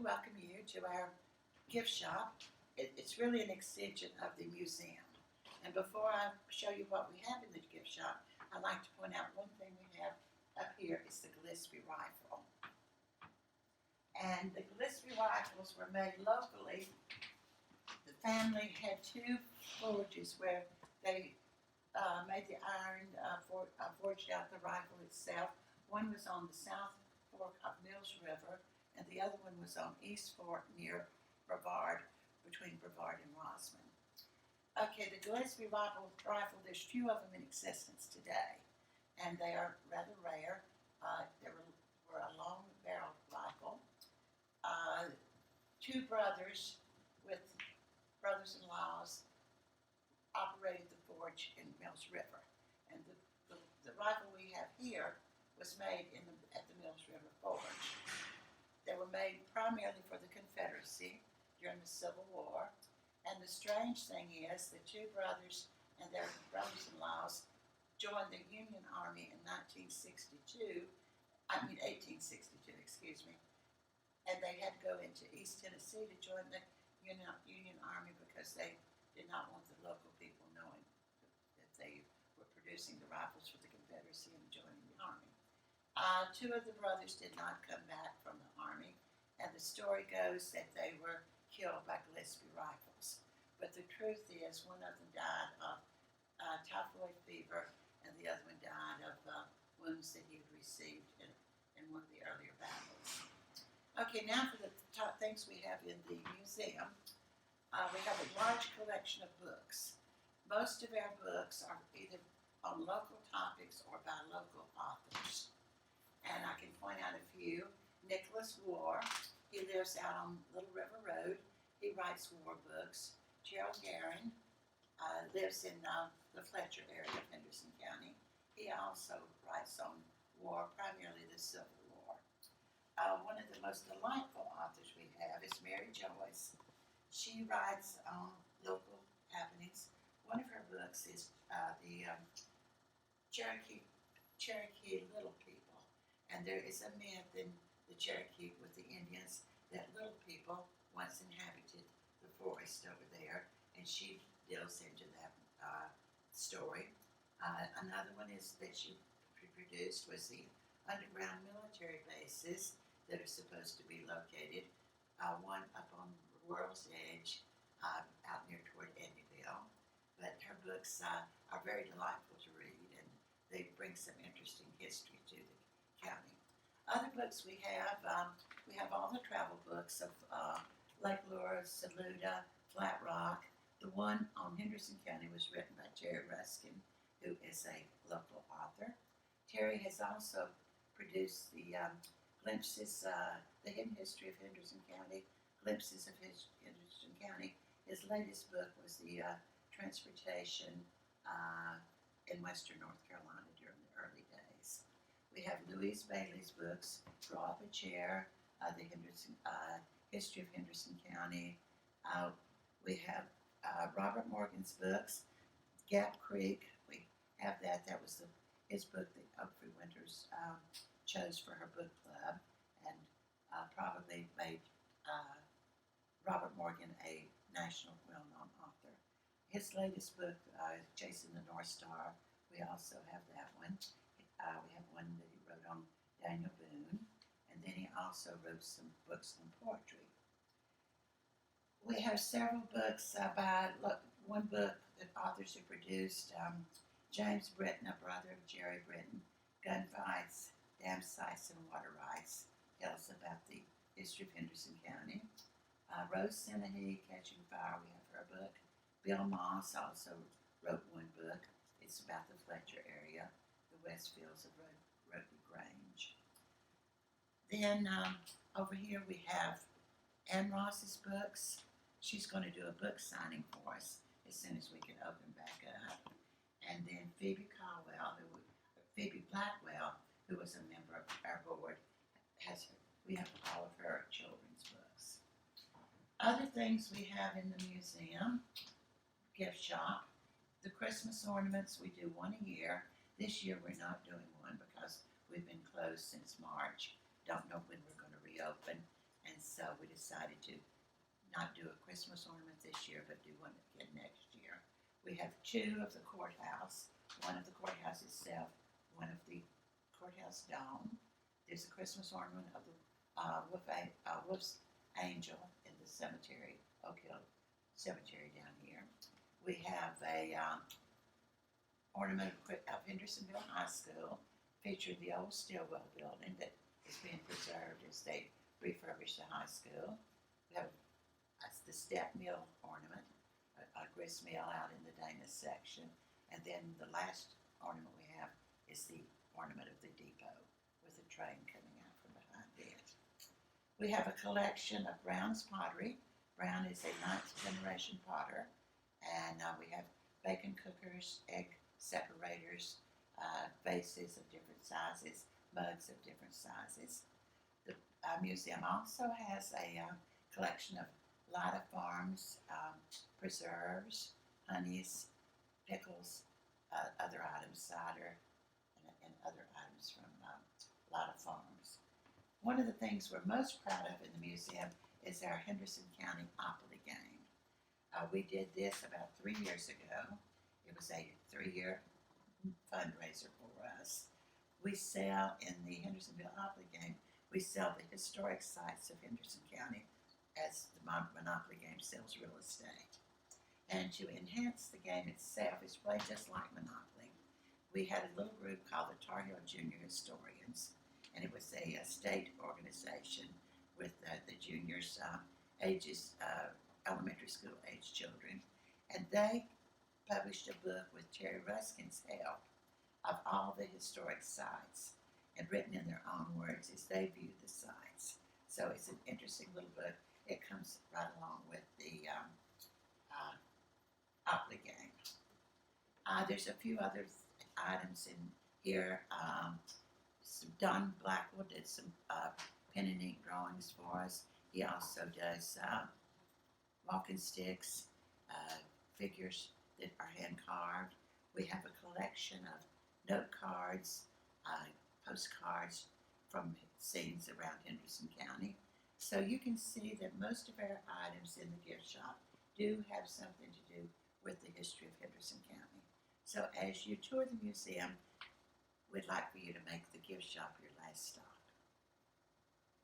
Welcome you to our gift shop. It's really an extension of the museum. And before I show you what we have in the gift shop, I'd like to point out one thing we have up here is the Gillespie rifle. And the Gillespie rifles were made locally. The family had two forges where they made the iron, forged out the rifle itself. One was on the South Fork of Mills River, and the other one was on East Fork near Brevard, between Brevard and Rosman. Okay, the Gillespie rifle, there's few of them in existence today, and they are rather rare. They were a long barrel rifle. Two brothers with brothers-in-laws operated the forge in Mills River. And the rifle we have here was made at the Mills River Forge. They were made primarily for the Confederacy during the Civil War. And the strange thing is the two brothers and their brothers-in-laws joined the Union Army in 1862, excuse me. And they had to go into East Tennessee to join the Union Army because they did not want the local people knowing that they were producing the rifles for the Confederacy and joining the Army. Two of the brothers did not come back from the Army, and the story goes that they were killed by Gillespie rifles. But the truth is, one of them died of typhoid fever, and the other one died of wounds that he had received in one of the earlier battles. Okay, now for the top things we have in the museum. We have a large collection of books. Most of our books are either on local topics or by local authors. And I can point out a few. Nicholas War, he lives out on Little River Road. He writes war books. Gerald Garin lives in the Fletcher area of Henderson County. He also writes on war, primarily the Civil War. One of the most delightful authors we have is Mary Joyce. She writes on local happenings. One of her books is the Cherokee Little People. And there is a myth in the Cherokee with the Indians that little people once inhabited the forest over there, and she delves into that story. Another one is that she produced was the underground military bases that are supposed to be located. One up on the World's Edge, out near toward Eddyville. But her books are very delightful to read, and they bring some interesting history to the county. Other books we have all the travel books of Lake Lure, Saluda, Flat Rock. The one on Henderson County was written by Terry Ruskin, who is a local author. Terry has also produced the glimpses, the hidden history of Henderson County, glimpses of Henderson County. His latest book was the transportation in western North Carolina during the early days. We have Louise Bailey's books, Draw Up a Chair, the history of Henderson County. We have Robert Morgan's books, Gap Creek. We have that. That was his book that Oaktree Winters chose for her book club, and probably made Robert Morgan a national well-known author. His latest book, Chasing the North Star, we also have that one. We have one that he wrote on Daniel Boone, and then he also wrote some books on poetry. We have several books one book that authors have produced, James Britton, a brother of Jerry Britton, Gunfights, Dam Sites, and Water Rights, tells about the history of Henderson County. Rose Senahee, Catching Fire, we have her book. Bill Moss also wrote one book. It's about the Fletcher area, the Westfields of Rugby Grange. Then over here we have Ann Ross's books. She's going to do a book signing for us as soon as we can open back up. And then Phoebe Blackwell, who was a member of our board, we have all of her children's books. Other things we have in the museum, gift shop, the Christmas ornaments, we do one a year. This year we're not doing one because we've been closed since March. Don't know when we're going to reopen. And so we decided to not do a Christmas ornament this year, but do one again next year. We have two of the courthouse, one of the courthouse itself, one of the courthouse dome. There's a Christmas ornament of the Wolf's Angel in the cemetery, Oak Hill Cemetery down here. We have a ornament of Hendersonville High School, featuring the old Stillwell building that is being preserved as they refurbish the high school. We have the step mill ornament, a grist mill out in the Dana section. And then the last ornament we have is the ornament of the depot with a train coming out from behind it. We have a collection of Brown's pottery. Brown is a 9th generation potter. And we have bacon cookers, egg separators, vases of different sizes, mugs of different sizes. The museum also has a collection of Lida Farms, preserves, honeys, pickles, other items, cider, and other items from Lida Farms. One of the things we're most proud of in the museum is our Henderson County Opoly game. We did this about 3 years ago. It was a 3-year fundraiser for us. We sell in the Hendersonville Opoly game, we sell the historic sites of Henderson County as the Monopoly game sells real estate. And to enhance the game itself, it's played just like Monopoly. We had a little group called the Tar Heel Junior Historians, and it was a state organization with the juniors, ages, elementary school age children, and they published a book with Terry Ruskin's help of all the historic sites and written in their own words as they viewed the sites. So it's an interesting little book. It comes right along with the Opoly game. There's a few other items in here. Don Blackwell did some pen and ink drawings for us. He also does walking sticks, figures that are hand carved. We have a collection of note cards, postcards from scenes around Henderson County. So you can see that most of our items in the gift shop do have something to do with the history of Henderson County. So as you tour the museum, we'd like for you to make the gift shop your last stop.